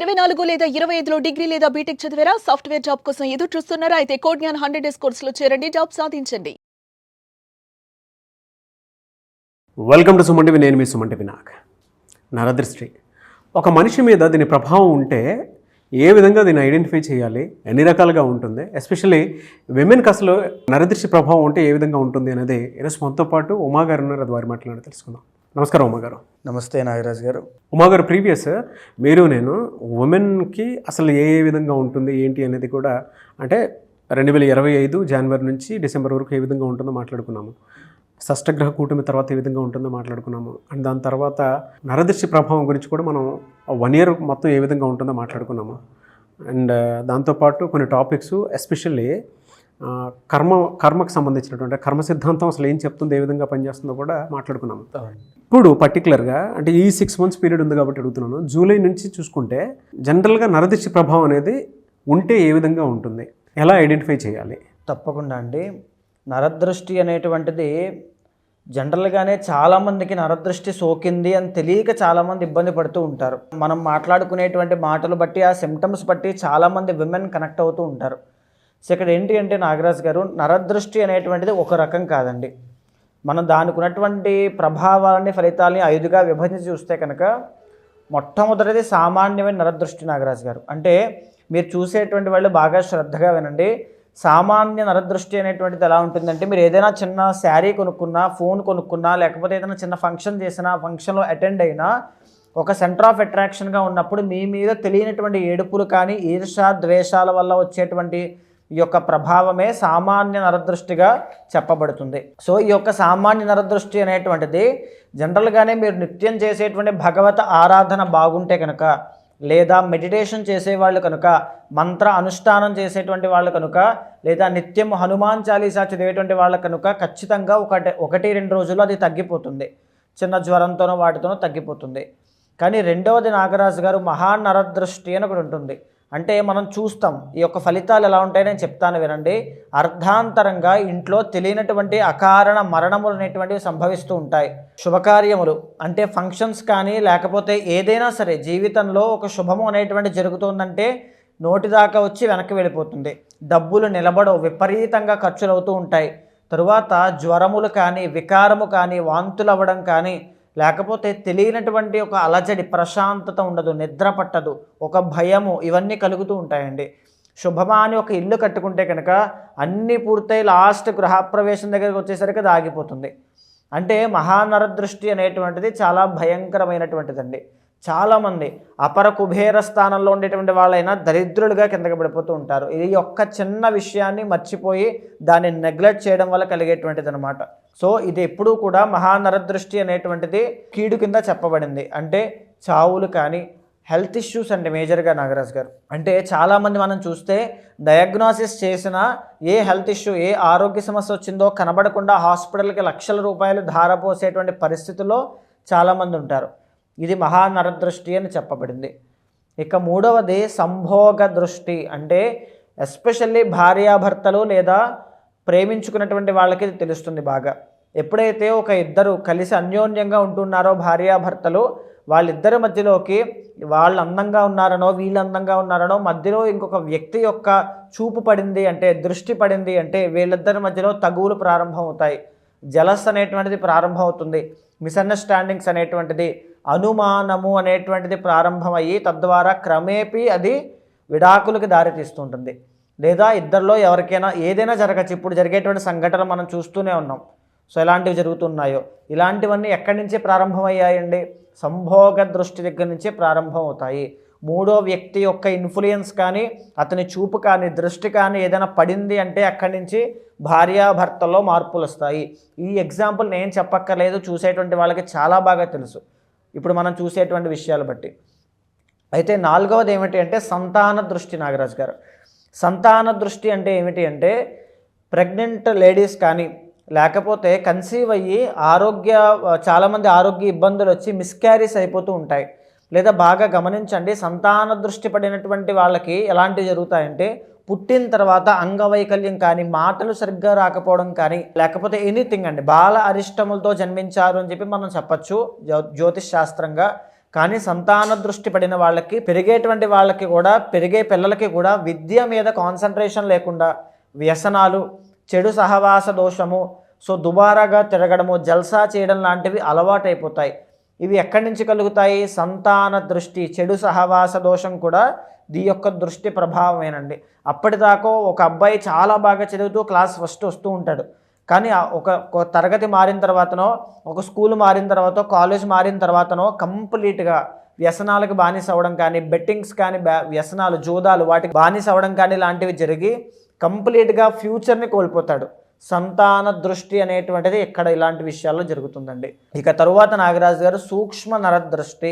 24 లేదా 25లో డిగ్రీ లేదా బీటెక్ చదివారా? సాఫ్ట్వేర్ జాబ్ కోసం ఎదురు చూస్తున్నారా? అయితే కోడ్ జ్ఞాన్ 100 డేస్ కోర్సులో చేరండి, జాబ్ సాధించండి. Welcome to Suman TV. నేను మీ సుమన్ టీవీ. నరదృష్టి ఒక మనిషి మీద దీని ప్రభావం ఉంటే ఏ విధంగా దీన్ని ఐడెంటిఫై చేయాలి, ఎన్ని రకాలుగా ఉంటుంది, ఎస్పెషల్లీ విమెన్కి అసలు నరదృష్టి ప్రభావం ఉంటే ఏ విధంగా ఉంటుంది అనేది ఈరోజు మనతో పాటు ఉమా గారు ఉన్నారు. అది వారి మాట్లాడి తెలుసుకుందాం. నమస్కారం ఉమా గారు. నమస్తే నాగరాజ్ గారు. ఉమా గారు, ప్రీవియస్ నేను ఉమెన్కి అసలు ఏ విధంగా ఉంటుంది ఏంటి అనేది కూడా అంటే 2025 జనవరి నుంచి డిసెంబర్ వరకు ఏ విధంగా ఉంటుందో మాట్లాడుకున్నాము. షష్టగ్రహ కూటమి తర్వాత ఏ విధంగా ఉంటుందో మాట్లాడుకున్నాము. అండ్ దాని తర్వాత నరదృష్టి ప్రభావం గురించి కూడా మనం 1 ఇయర్ మొత్తం ఏ విధంగా ఉంటుందో మాట్లాడుకున్నాము. అండ్ దాంతోపాటు కొన్ని టాపిక్స్ ఎస్పెషల్లీ కర్మకు సంబంధించినటువంటి కర్మ సిద్ధాంతం అసలు ఏం చెప్తుందో, ఏ విధంగా పనిచేస్తుందో కూడా మాట్లాడుకున్నాము. ఇప్పుడు పర్టికులర్గా అంటే ఈ 6 months పీరియడ్ ఉంది కాబట్టి అడుగుతున్నాను. జూలై నుంచి చూసుకుంటే జనరల్గా నరదృష్టి ప్రభావం అనేది ఉంటే ఏ విధంగా ఉంటుంది, ఎలా ఐడెంటిఫై చేయాలి? తప్పకుండా అండి. నరదృష్టి అనేటువంటిది జనరల్గానే చాలామందికి నరదృష్టి సోకింది అని తెలియక చాలామంది ఇబ్బంది పడుతూ ఉంటారు. మనం మాట్లాడుకునేటువంటి మాటలు బట్టి, ఆ సిమ్టమ్స్ బట్టి చాలామంది విమెన్ కనెక్ట్ అవుతూ ఉంటారు. సో ఇక్కడ ఏంటి అంటే నాగరాజ్ గారు, నరదృష్టి అనేటువంటిది ఒక రకం కాదండి. మనం దానికి ఉన్నటువంటి ప్రభావాలని, ఫలితాలని 5గా విభజించి చూస్తే కనుక మొట్టమొదటిది సామాన్యమైన నరదృష్టి నాగరాజ్ గారు. అంటే మీరు చూసేటువంటి వాళ్ళు బాగా శ్రద్ధగా వినండి. సామాన్య నరదృష్టి అనేటువంటిది ఎలా ఉంటుందంటే, మీరు ఏదైనా చిన్న శారీ కొనుక్కున్నా, ఫోన్ కొనుక్కున్నా, లేకపోతే ఏదైనా చిన్న ఫంక్షన్ చేసినా, ఫంక్షన్లో అటెండ్ అయినా ఒక సెంటర్ ఆఫ్ అట్రాక్షన్గా ఉన్నప్పుడు మీ మీద తెలియనటువంటి ఏడుపులు కానీ, ఈర్ష ద్వేషాల వల్ల వచ్చేటువంటి ఈ యొక్క ప్రభావమే సామాన్య నరదృష్టిగా చెప్పబడుతుంది. సో ఈ యొక్క సామాన్య నరదృష్టి అనేటువంటిది జనరల్గానే మీరు నిత్యం చేసేటువంటి భగవత ఆరాధన బాగుంటే కనుక, లేదా మెడిటేషన్ చేసేవాళ్ళు కనుక, మంత్ర అనుష్ఠానం చేసేటువంటి వాళ్ళు కనుక, లేదా నిత్యం హనుమాన్ చాలీసా చదివేటువంటి వాళ్ళు కనుక ఖచ్చితంగా 1-2 రోజుల్లో అది తగ్గిపోతుంది. చిన్న జ్వరంతోనో వాటితోనో తగ్గిపోతుంది. కానీ రెండవది నాగరాజు గారు, మహానరదృష్టి అని ఒకటి ఉంటుంది. అంటే మనం చూస్తాం ఈ యొక్క ఫలితాలు ఎలా ఉంటాయో నేను చెప్తాను వినండి. అర్ధాంతరంగా ఇంట్లో తెలియనటువంటి అకారణ మరణములు అనేటువంటివి సంభవిస్తూ ఉంటాయి. శుభకార్యములు అంటే ఫంక్షన్స్ కానీ, లేకపోతే ఏదైనా సరే జీవితంలో ఒక శుభము అనేటువంటి జరుగుతుందంటే నోటిదాకా వచ్చి వెనక్కి వెళ్ళిపోతుంది. డబ్బులు నిలబడవు, విపరీతంగా ఖర్చులు అవుతూ ఉంటాయి. తరువాత జ్వరములు కానీ, వికారము కానీ, వాంతులు అవ్వడం కానీ, లేకపోతే తెలియనటువంటి ఒక అలజడి, ప్రశాంతత ఉండదు, నిద్ర పట్టదు, ఒక భయము, ఇవన్నీ కలుగుతూ ఉంటాయండి. శుభమా అని ఒక ఇల్లు కట్టుకుంటే కనుక అన్నీ పూర్తయి లాస్ట్ గృహప్రవేశం దగ్గరికి వచ్చేసరికి అది ఆగిపోతుంది. అంటే మహానరదృష్టి అనేటువంటిది చాలా భయంకరమైనటువంటిదండి. చాలామంది అపర కుబేర స్థానంలో ఉండేటువంటి వాళ్ళైనా దరిద్రులుగా కిందకి పడిపోతూ ఉంటారు. ఇది ఒక్క చిన్న విషయాన్ని మర్చిపోయి దాన్ని నెగ్లెక్ట్ చేయడం వల్ల కలిగేటువంటిది అనమాట. సో ఇది ఎప్పుడూ కూడా మహానరదృష్టి అనేటువంటిది కీడు కింద చెప్పబడింది. అంటే చావులు కానీ, హెల్త్ ఇష్యూస్ అంటే మేజర్గా నాగరాజ్ గారు. అంటే చాలామంది మనం చూస్తే డయాగ్నోసిస్ చేసిన ఏ హెల్త్ ఇష్యూ, ఏ ఆరోగ్య సమస్య వచ్చిందో కనబడకుండా హాస్పిటల్కి లక్షల రూపాయలు ధారపోసేటువంటి పరిస్థితుల్లో చాలామంది ఉంటారు. ఇది మహానరదృష్టి అని చెప్పబడింది. ఇక మూడవది సంభోగ దృష్టి. అంటే ఎస్పెషల్లీ భార్యాభర్తలు లేదా ప్రేమించుకున్నటువంటి వాళ్ళకి ఇది తెలుస్తుంది బాగా. ఎప్పుడైతే ఒక ఇద్దరు కలిసి అన్యోన్యంగా ఉంటున్నారో భార్యాభర్తలు, వాళ్ళిద్దరి మధ్యలోకి వాళ్ళు అందంగా ఉన్నారనో, వీళ్ళు అందంగా ఉన్నారనో, మధ్యలో ఇంకొక వ్యక్తి యొక్క చూపు పడింది అంటే, దృష్టి పడింది అంటే వీళ్ళిద్దరి మధ్యలో తగువులు ప్రారంభం అవుతాయి. జలస్ అనేటువంటిది ప్రారంభం అవుతుంది. మిస్అండర్స్టాండింగ్స్ అనేటువంటిది, అనుమానము అనేటువంటిది ప్రారంభమయ్యి తద్వారా క్రమేపీ అది విడాకులకు దారితీస్తుంటుంది. లేదా ఇద్దరిలో ఎవరికైనా ఏదైనా జరగచ్చు. ఇప్పుడు జరిగేటువంటి సంఘటనలు మనం చూస్తూనే ఉన్నాం. సో ఎలాంటివి జరుగుతున్నాయో, ఇలాంటివన్నీ ఎక్కడి నుంచే ప్రారంభమయ్యాయండి? సంభోగ దృష్టి దగ్గర నుంచే ప్రారంభం అవుతాయి. మూడో వ్యక్తి యొక్క ఇన్ఫ్లుయెన్స్ కానీ, అతని చూపు కానీ, దృష్టి కానీ ఏదైనా పడింది అంటే అక్కడి నుంచి భార్యాభర్తల్లో మార్పులు వస్తాయి. ఈ ఎగ్జాంపుల్ నేను చెప్పక్కర్లేదు, చూసేటువంటి వాళ్ళకి చాలా బాగా తెలుసు ఇప్పుడు మనం చూసేటువంటి విషయాలు బట్టి. అయితే 4వది ఏమిటి అంటే సంతాన దృష్టి నాగరాజ్ గారు. సంతాన దృష్టి అంటే ఏమిటి అంటే, ప్రెగ్నెంట్ లేడీస్ కానీ, లేకపోతే కన్సీవ్ అయ్యి చాలామంది ఆరోగ్య ఇబ్బందులు వచ్చి మిస్క్యారీస్ అయిపోతూ ఉంటాయి. లేదా బాగా గమనించండి, సంతాన దృష్టి పడినటువంటి వాళ్ళకి ఎలాంటివి జరుగుతాయంటే, పుట్టిన తర్వాత అంగవైకల్యం కానీ, మాటలు సరిగ్గా రాకపోవడం కానీ, లేకపోతే ఎనీథింగ్ అండి, బాల అరిష్టములతో జన్మించారు అని చెప్పి మనం చెప్పచ్చు జ్యోతిష్ శాస్త్రంగా. కానీ సంతాన దృష్టి పడిన వాళ్ళకి, పెరిగేటువంటి వాళ్ళకి కూడా, పెరిగే పిల్లలకి కూడా విద్య మీద కాన్సన్ట్రేషన్ లేకుండా వ్యసనాలు, చెడు సహవాస దోషము, సో దుబారాగా తిరగడము, జల్సా చేయడం లాంటివి అలవాటైపోతాయి. ఇవి ఎక్కడి నుంచి కలుగుతాయి? సంతాన దృష్టి, చెడు సహవాస దోషం కూడా దీ యొక్క దృష్టి ప్రభావమేనండి. అప్పటిదాకా ఒక అబ్బాయి చాలా బాగా చదువుతూ క్లాస్ ఫస్ట్ వస్తూ ఉంటాడు, కానీ ఒక తరగతి మారిన తర్వాతనో, ఒక స్కూల్ మారిన తర్వాత, కాలేజ్ మారిన తర్వాతనో కంప్లీట్గా వ్యసనాలకు బానిస అవ్వడం కానీ, బెట్టింగ్స్ కానీ, వ్యసనాలు, జూదాలు వాటికి బానిస అవ్వడం కానీ లాంటివి జరిగి కంప్లీట్గా ఫ్యూచర్ని కోల్పోతాడు. సంతాన దృష్టి అనేటువంటిది ఇక్కడ ఇలాంటి విషయాల్లో జరుగుతుందండి. ఇక తరువాత నాగరాజు గారు సూక్ష్మ నరదృష్టి.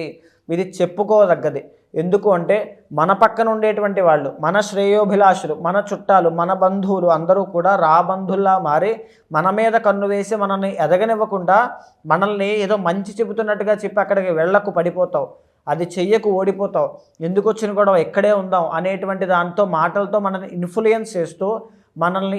ఇది చెప్పుకోదగ్గది. ఎందుకు అంటే మన పక్కన ఉండేటువంటి వాళ్ళు, మన శ్రేయోభిలాషులు, మన చుట్టాలు, మన బంధువులు అందరూ కూడా రాబంధుల్లా మారి మన మీద కన్ను వేసి మనల్ని ఎదగనివ్వకుండా, మనల్ని ఏదో మంచి చెబుతున్నట్టుగా చెప్పి అక్కడికి వెళ్ళకు, పడిపోతావు, అది చెయ్యకు, ఓడిపోతావు, ఎందుకు వచ్చిన గొడవ, ఎక్కడే ఉందాం అనేటువంటి దాంతో, మాటలతో మనల్ని ఇన్ఫ్లుయెన్స్ చేస్తూ మనల్ని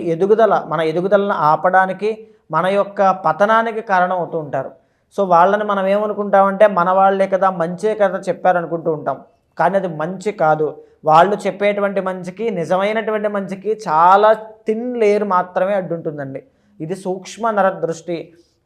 మన ఎదుగుదలను ఆపడానికి, మన యొక్క పతనానికి కారణం అవుతూ ఉంటారు. సో వాళ్ళని మనం ఏమనుకుంటామంటే మన వాళ్ళే కదా, మంచే కదా చెప్పారనుకుంటూ ఉంటాం. కానీ అది మంచి కాదు. వాళ్ళు చెప్పేటువంటి మంచికి, నిజమైనటువంటి మంచికి చాలా థిన్ లేయర్ మాత్రమే అడ్డుంటుందండి. ఇది సూక్ష్మ నరదృష్టి.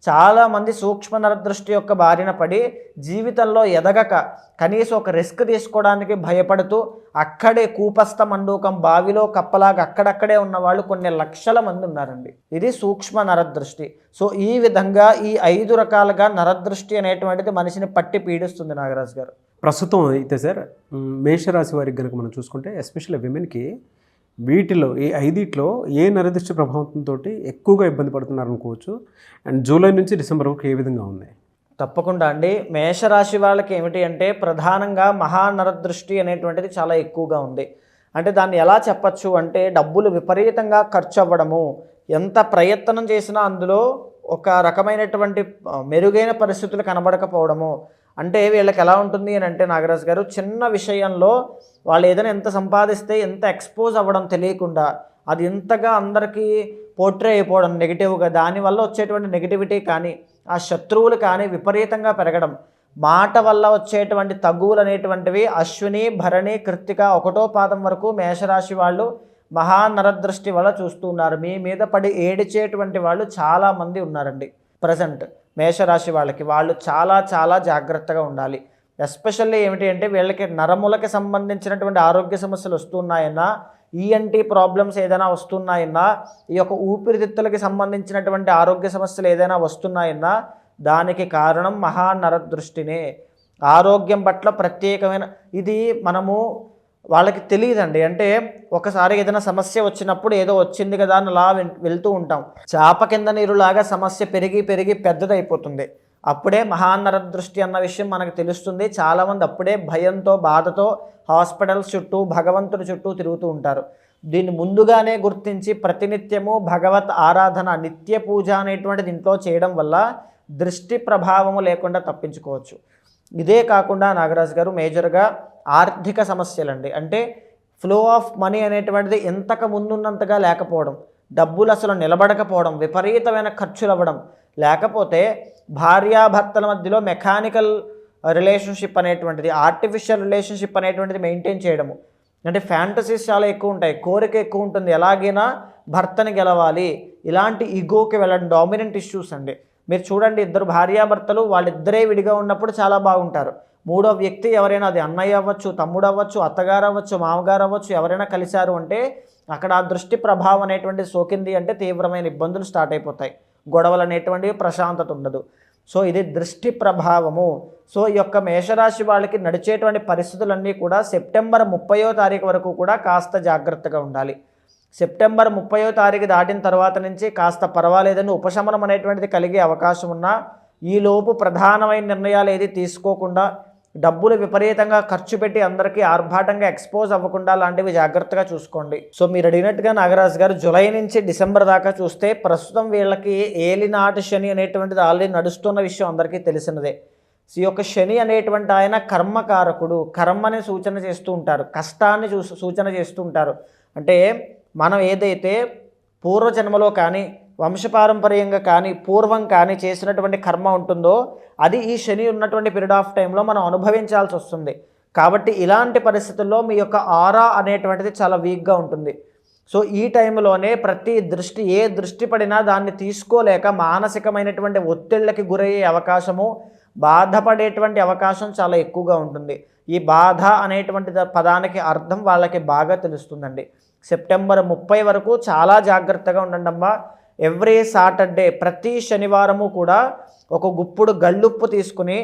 చాలామంది సూక్ష్మ నరదృష్టి యొక్క బారిన పడి జీవితంలో ఎదగక, కనీసం ఒక రిస్క్ తీసుకోవడానికి భయపడుతూ అక్కడే కూపస్థ మండూకం, బావిలో కప్పలాగా అక్కడక్కడే ఉన్నవాళ్ళు కొన్ని లక్షల మంది ఉన్నారండి. ఇది సూక్ష్మ నరదృష్టి. సో ఈ విధంగా ఈ 5 రకాలుగా నరదృష్టి అనేటువంటిది మనిషిని పట్టి పీడిస్తుంది నాగరాజు గారు. ప్రస్తుతం అయితే సార్ మేషరాశి వారికి కనుక మనం చూసుకుంటే, ఎస్పెషల్లీ విమెన్కి వీటిలో ఈ 5 ఏ నరదృష్టి ప్రభావంతో ఎక్కువగా ఇబ్బంది పడుతున్నారు అనుకోవచ్చు? అండ్ జూలై నుంచి డిసెంబర్ వరకు ఏ విధంగా ఉన్నాయి? తప్పకుండా అండి. మేషరాశి వాళ్ళకి ఏమిటి అంటే ప్రధానంగా మహానరదృష్టి అనేటువంటిది చాలా ఎక్కువగా ఉంది. అంటే దాన్ని ఎలా చెప్పచ్చు అంటే, డబ్బులు విపరీతంగా ఖర్చు అవ్వడము, ఎంత ప్రయత్నం చేసినా అందులో ఒక రకమైనటువంటి మెరుగైన పరిస్థితులు కనబడకపోవడము. అంటే వీళ్ళకి ఎలా ఉంటుంది అని అంటే నాగరాజు గారు, చిన్న విషయంలో వాళ్ళు ఏదైనా ఎంత సంపాదిస్తే ఎంత ఎక్స్పోజ్ అవ్వడం తెలియకుండా అది ఎంతగా అందరికీ పోర్ట్రే అయిపోవడం నెగిటివ్గా, దానివల్ల వచ్చేటువంటి నెగిటివిటీ కానీ, ఆ శత్రువులు కానీ విపరీతంగా పెరగడం, మాట వల్ల వచ్చేటువంటి తగువులు అనేటువంటివి అశ్విని, భరణి, కృత్తిక 1వ పాదం వరకు మేషరాశి వాళ్ళు మహానరదృష్టి వల్ల చూస్తూ ఉన్నారు. మీ మీద పడి ఏడిచేటువంటి వాళ్ళు చాలామంది ఉన్నారండి ప్రజెంట్ మేషరాశి వాళ్ళకి. వాళ్ళు చాలా చాలా జాగ్రత్తగా ఉండాలి. ఎస్పెషల్లీ ఏమిటి అంటే వీళ్ళకి నరములకి సంబంధించినటువంటి ఆరోగ్య సమస్యలు వస్తున్నాయన్నా, ఈఎన్టీ ప్రాబ్లమ్స్ ఏదైనా వస్తున్నాయన్నా, ఈ యొక్క ఊపిరితిత్తులకి సంబంధించినటువంటి ఆరోగ్య సమస్యలు ఏదైనా వస్తున్నాయన్నా దానికి కారణం మహానరదృష్టినే. ఆరోగ్యం పట్ల ప్రత్యేకమైన ఇది మనము వాళ్ళకి తెలియదండి. అంటే ఒకసారి ఏదైనా సమస్య వచ్చినప్పుడు ఏదో వచ్చింది కదా అని అలా వెళ్తూ ఉంటాం. చాప కింద నీరులాగా సమస్య పెరిగి పెరిగి పెద్దదైపోతుంది. అప్పుడే మహానరదృష్టి అన్న విషయం మనకు తెలుస్తుంది. చాలామంది అప్పుడే భయంతో, బాధతో హాస్పిటల్స్ చుట్టూ, భగవంతుడి చుట్టూ తిరుగుతూ ఉంటారు. దీన్ని ముందుగానే గుర్తించి ప్రతినిత్యము భగవత్ ఆరాధన, నిత్య పూజ అనేటువంటిది ఇంట్లో చేయడం వల్ల దృష్టి ప్రభావము లేకుండా తప్పించుకోవచ్చు. ఇదే కాకుండా నాగరాజు గారు మేజర్గా ఆర్థిక సమస్యలండి. అంటే ఫ్లో ఆఫ్ మనీ అనేటువంటిది ఎంతకు ముందున్నంతగా లేకపోవడం, డబ్బులు అసలు నిలబడకపోవడం, విపరీతమైన ఖర్చులు అవ్వడం, లేకపోతే భార్యాభర్తల మధ్యలో మెకానికల్ రిలేషన్షిప్ అనేటువంటిది, ఆర్టిఫిషియల్ రిలేషన్షిప్ అనేటువంటిది మెయింటైన్ చేయడము. అంటే ఫ్యాంటసీస్ చాలా ఎక్కువ ఉంటాయి, కోరిక ఎక్కువ ఉంటుంది, ఎలాగైనా భర్తని గెలవాలి, ఇలాంటి ఈగోకి వెళ్ళడం, డామినెంట్ ఇష్యూస్ అండి. మీరు చూడండి, 2 భార్యాభర్తలు వాళ్ళిద్దరే విడిగా ఉన్నప్పుడు చాలా బాగుంటారు. 3వ వ్యక్తి ఎవరైనా, అది అన్నయ్య అవ్వచ్చు, తమ్ముడు అవ్వచ్చు, అత్తగారు అవ్వచ్చు, మామగారు అవ్వచ్చు, ఎవరైనా కలిశారు అంటే అక్కడ ఆ దృష్టి ప్రభావం అనేటువంటిది సోకింది అంటే తీవ్రమైన ఇబ్బందులు స్టార్ట్ అయిపోతాయి. గొడవలు అనేటువంటివి, ప్రశాంతత ఉండదు. సో ఇది దృష్టి ప్రభావము. సో ఈ యొక్క మేషరాశి వాళ్ళకి నడిచేటువంటి పరిస్థితులన్నీ కూడా సెప్టెంబర్ 30వ తారీఖు వరకు కూడా కాస్త జాగ్రత్తగా ఉండాలి. సెప్టెంబర్ 30వ తారీఖు దాటిన తర్వాత నుంచి కాస్త పర్వాలేదని ఉపశమనం అనేటువంటిది కలిగే అవకాశం ఉన్నా, ఈలోపు ప్రధానమైన నిర్ణయాలు ఏది తీసుకోకుండా, డబ్బులు విపరీతంగా ఖర్చు పెట్టి అందరికీ ఆర్భాటంగా ఎక్స్పోజ్ అవ్వకుండా లాంటివి జాగ్రత్తగా చూసుకోండి. సో మీరు అడిగినట్టుగా నాగరాజు గారు జూలై నుంచి డిసెంబర్ దాకా చూస్తే ప్రస్తుతం వీళ్ళకి ఏలినాటి శని అనేటువంటిది ఆల్రెడీ నడుస్తున్న విషయం అందరికీ తెలిసినదే. ఈ యొక్క శని అనేటువంటి ఆయన కర్మకారకుడు, కర్మని సూచన చేస్తూ ఉంటారు, కష్టాన్ని సూచన చేస్తూ ఉంటారు. అంటే మనం ఏదైతే పూర్వజన్మలో కానీ వంశపారంపర్యంగా కానీ పూర్వం కానీ చేసినటువంటి కర్మ ఉంటుందో అది ఈ శని ఉన్నటువంటి పీరియడ్ ఆఫ్ టైంలో మనం అనుభవించాల్సి వస్తుంది. కాబట్టి ఇలాంటి పరిస్థితుల్లో మీ యొక్క ఆరా అనేటువంటిది చాలా వీక్గా ఉంటుంది. సో ఈ టైంలోనే ప్రతి దృష్టి ఏ దృష్టి పడినా దాన్ని తీసుకోలేక మానసికమైనటువంటి ఒత్తిళ్ళకి గురయ్యే అవకాశము, బాధపడేటువంటి అవకాశం చాలా ఎక్కువగా ఉంటుంది. ఈ బాధ అనేటువంటి పదానికి అర్థం వాళ్ళకి బాగా తెలుస్తుందండి. సెప్టెంబర్ 30 వరకు చాలా జాగ్రత్తగా ఉండండి అమ్మా. ఎవ్రీ సాటర్డే ప్రతి శనివారము కూడా ఒక గుప్పుడు గళ్ళుప్పు తీసుకుని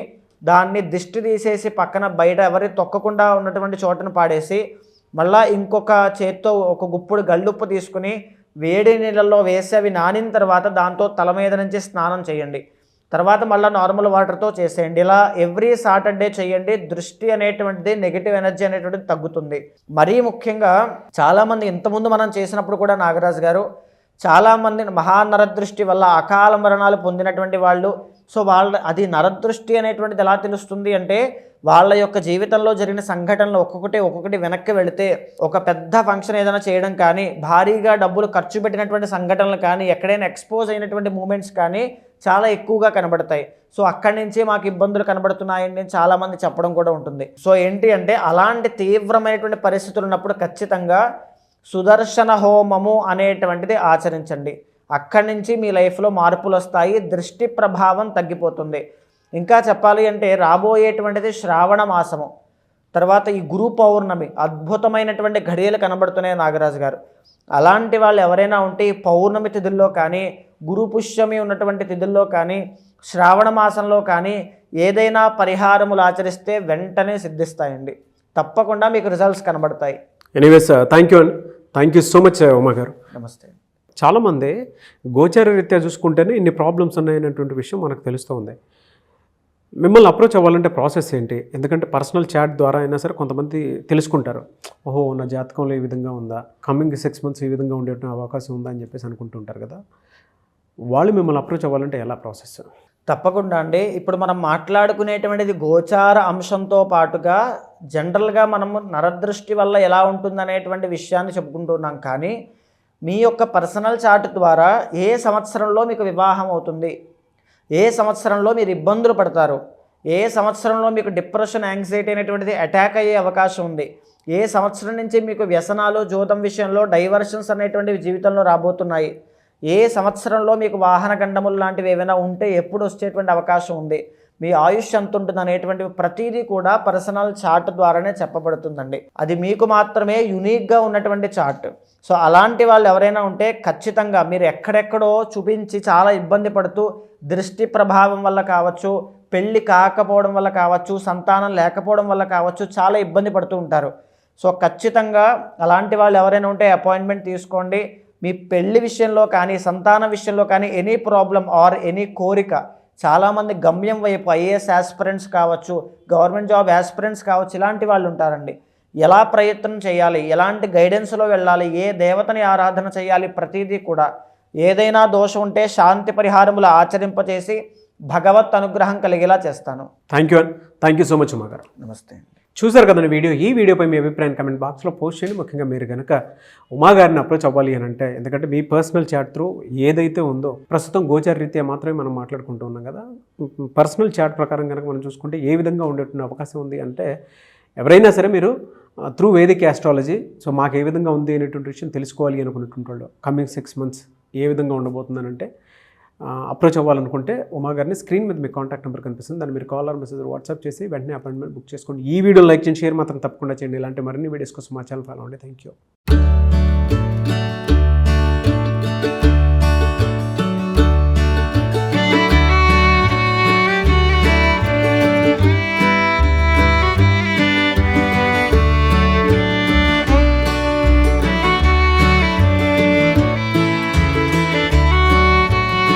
దాన్ని దిష్టి తీసేసి పక్కన బయట ఎవరి తొక్కకుండా ఉన్నటువంటి చోటను పాడేసి మళ్ళీ ఇంకొక చేత్తో ఒక గుప్పుడు గళ్ళుప్పు తీసుకుని వేడి నీళ్ళల్లో వేసి అవి నానిన తర్వాత దాంతో తల మీద నుంచి స్నానం చేయండి. తర్వాత మళ్ళీ నార్మల్ వాటర్తో చేసేయండి. ఇలా ఎవ్రీ సాటర్డే చేయండి. దృష్టి అనేటువంటిది, నెగిటివ్ ఎనర్జీ అనేటువంటిది తగ్గుతుంది. మరీ ముఖ్యంగా చాలామంది ఇంతకుముందు మనం చేసినప్పుడు కూడా నాగరాజు గారు చాలామంది మహానరదృష్టి వల్ల అకాల మరణాలు పొందినటువంటి వాళ్ళు. సో అది నరదృష్టి అనేటువంటిది ఎలా తెలుస్తుంది అంటే వాళ్ళ యొక్క జీవితంలో జరిగిన సంఘటనలు ఒక్కొక్కటి వెనక్కి వెళితే ఒక పెద్ద ఫంక్షన్ ఏదైనా చేయడం కానీ, భారీగా డబ్బులు ఖర్చు పెట్టినటువంటి సంఘటనలు కానీ, ఎక్కడైనా ఎక్స్పోజ్ అయినటువంటి మూమెంట్స్ కానీ చాలా ఎక్కువగా కనబడతాయి. సో అక్కడి నుంచే మాకు ఇబ్బందులు కనబడుతున్నాయని చాలామంది చెప్పడం కూడా ఉంటుంది. సో ఏంటి అంటే అలాంటి తీవ్రమైనటువంటి పరిస్థితులు ఉన్నప్పుడు ఖచ్చితంగా సుదర్శన హోమము అనేటువంటిది ఆచరించండి. అక్కడి నుంచి మీ లైఫ్లో మార్పులు వస్తాయి. దృష్టి ప్రభావం తగ్గిపోతుంది. ఇంకా చెప్పాలి అంటే రాబోయేటువంటిది శ్రావణ మాసము, తర్వాత ఈ గురు పౌర్ణమి, అద్భుతమైనటువంటి ఘడియలు కనబడుతున్నాయి నాగరాజు గారు. అలాంటి వాళ్ళు ఎవరైనా ఉంటే ఈ పౌర్ణమి తిథుల్లో కానీ, గురు పుష్యమి ఉన్నటువంటి తిథుల్లో కానీ, శ్రావణ మాసంలో కానీ ఏదైనా పరిహారములు ఆచరిస్తే వెంటనే సిద్ధిస్తాయండి. తప్పకుండా మీకు రిజల్ట్స్ కనబడతాయి. ఎనీవేస్ థ్యాంక్ యూ అండి. Thank you so much Uma గారు. నమస్తే. చాలామంది గోచార రీత్యా చూసుకుంటేనే ఇన్ని ప్రాబ్లమ్స్ ఉన్నాయనేటువంటి విషయం మనకు తెలుస్తూ ఉంది. మిమ్మల్ని అప్రోచ్ అవ్వాలంటే ప్రాసెస్ ఏంటి? ఎందుకంటే పర్సనల్ చాట్ ద్వారా అయినా సరే కొంతమంది తెలుసుకుంటారు. ఓహో, నా జాతకంలో ఈ విధంగా ఉందా, కమింగ్ 6 months ఈ విధంగా ఉండే అవకాశం ఉందా అని చెప్పేసి అనుకుంటుంటారు కదా. వాళ్ళు మిమ్మల్ని అప్రోచ్ అవ్వాలంటే ఎలా ప్రాసెస్? తప్పకుండా అండి. ఇప్పుడు మనం మాట్లాడుకునేటువంటిది గోచార అంశంతో పాటుగా జనరల్గా మనము నరదృష్టి వల్ల ఎలా ఉంటుందనేటువంటి విషయాన్ని చెప్పుకుంటున్నాం. కానీ మీ యొక్క పర్సనల్ చార్ట్ ద్వారా ఏ సంవత్సరంలో మీకు వివాహం అవుతుంది, ఏ సంవత్సరంలో మీరు ఇబ్బందులు పడతారు, ఏ సంవత్సరంలో మీకు డిప్రెషన్, యాంగ్జైటీ అనేటువంటిది అటాక్ అయ్యే అవకాశం ఉంది, ఏ సంవత్సరం నుంచి మీకు వ్యసనాలు, జోదం విషయంలో డైవర్షన్స్ అనేటువంటివి జీవితంలో రాబోతున్నాయి, ఏ సంవత్సరంలో మీకు వాహన గండములు లాంటివి ఏమైనా ఉంటే ఎప్పుడు వచ్చేటువంటి అవకాశం ఉంది, మీ ఆయుష్ ఎంత ఉంటుంది అనేటువంటివి ప్రతిదీ కూడా పర్సనల్ చార్ట్ ద్వారానే చెప్పబడుతుందండి. అది మీకు మాత్రమే యునిక్గా ఉన్నటువంటి చార్ట్. సో అలాంటి వాళ్ళు ఎవరైనా ఉంటే ఖచ్చితంగా మీరు ఎక్కడెక్కడో చూపించి చాలా ఇబ్బంది పడుతూ దృష్టి ప్రభావం వల్ల కావచ్చు, పెళ్ళి కాకపోవడం వల్ల కావచ్చు, సంతానం లేకపోవడం వల్ల కావచ్చు, చాలా ఇబ్బంది పడుతూ ఉంటారు. సో ఖచ్చితంగా అలాంటి వాళ్ళు ఎవరైనా ఉంటే అపాయింట్మెంట్ తీసుకోండి. మీ పెళ్లి విషయంలో కానీ, సంతాన విషయంలో కానీ ఎనీ ప్రాబ్లం ఆర్ ఎనీ కోరిక, చాలామంది గమ్యం వైపు ఐఏఎస్ యాస్పిరెంట్స్ కావచ్చు, గవర్నమెంట్ జాబ్ యాస్పిరెంట్స్ కావచ్చు, ఇలాంటి వాళ్ళు ఉంటారండి. ఎలా ప్రయత్నం చేయాలి, ఎలాంటి గైడెన్స్లో వెళ్ళాలి, ఏ దేవతని ఆరాధన చేయాలి, ప్రతిదీ కూడా ఏదైనా దోషం ఉంటే శాంతి పరిహారములు ఆచరింపచేసి భగవత్ అనుగ్రహం కలిగేలా చేస్తాను. థ్యాంక్ యూ అండి. Thank you so much Uma గారు. నమస్తే. చూసారు కదండి వీడియో. ఈ వీడియోపై మీ అభిప్రాయం కమెంట్ బాక్స్లో పోస్ట్ చేయండి. ముఖ్యంగా మీరు కనుక ఉమా గారిని అప్రోచ్ అవ్వాలి అని అంటే, ఎందుకంటే మీ పర్సనల్ చాట్ త్రూ ఏదైతే ఉందో, ప్రస్తుతం గోచార రీత్యా మాత్రమే మనం మాట్లాడుకుంటూ ఉన్నాం కదా, పర్సనల్ చాట్ ప్రకారం కనుక మనం చూసుకుంటే ఏ విధంగా ఉండేటువంటి అవకాశం ఉంది అంటే, ఎవరైనా సరే మీరు త్రూ వేదిక్ ఆస్ట్రాలజీ, సో మాకు ఏ విధంగా ఉంది అనేటువంటి విషయం తెలుసుకోవాలి అనుకున్నటువంటి వాళ్ళు కమింగ్ 6 months ఏ విధంగా ఉండబోతుందని అంటే అప్రోచ్ అవ్వాలనుకుంటే ఉమా గారిని స్క్రీన్ మీద మీ కాంటాక్ట్ నెంబర్ కనిపిస్తుంది, దాన్ని మీరు కాల్ ఆర్ మెసేజ్ వాట్సాప్ చేసి వెంటనే అపాయింట్మెంట్ బుక్ చేసుకోండి. ఈ వీడియో లైక్ చేయండి, షేర్ మాత్రం తప్పకుండా చేయండి. ఇలాంటి మరిన్ని వీడియోస్ కోసం మా ఛానల్ ఫాలో అవ్వండి. Thank you.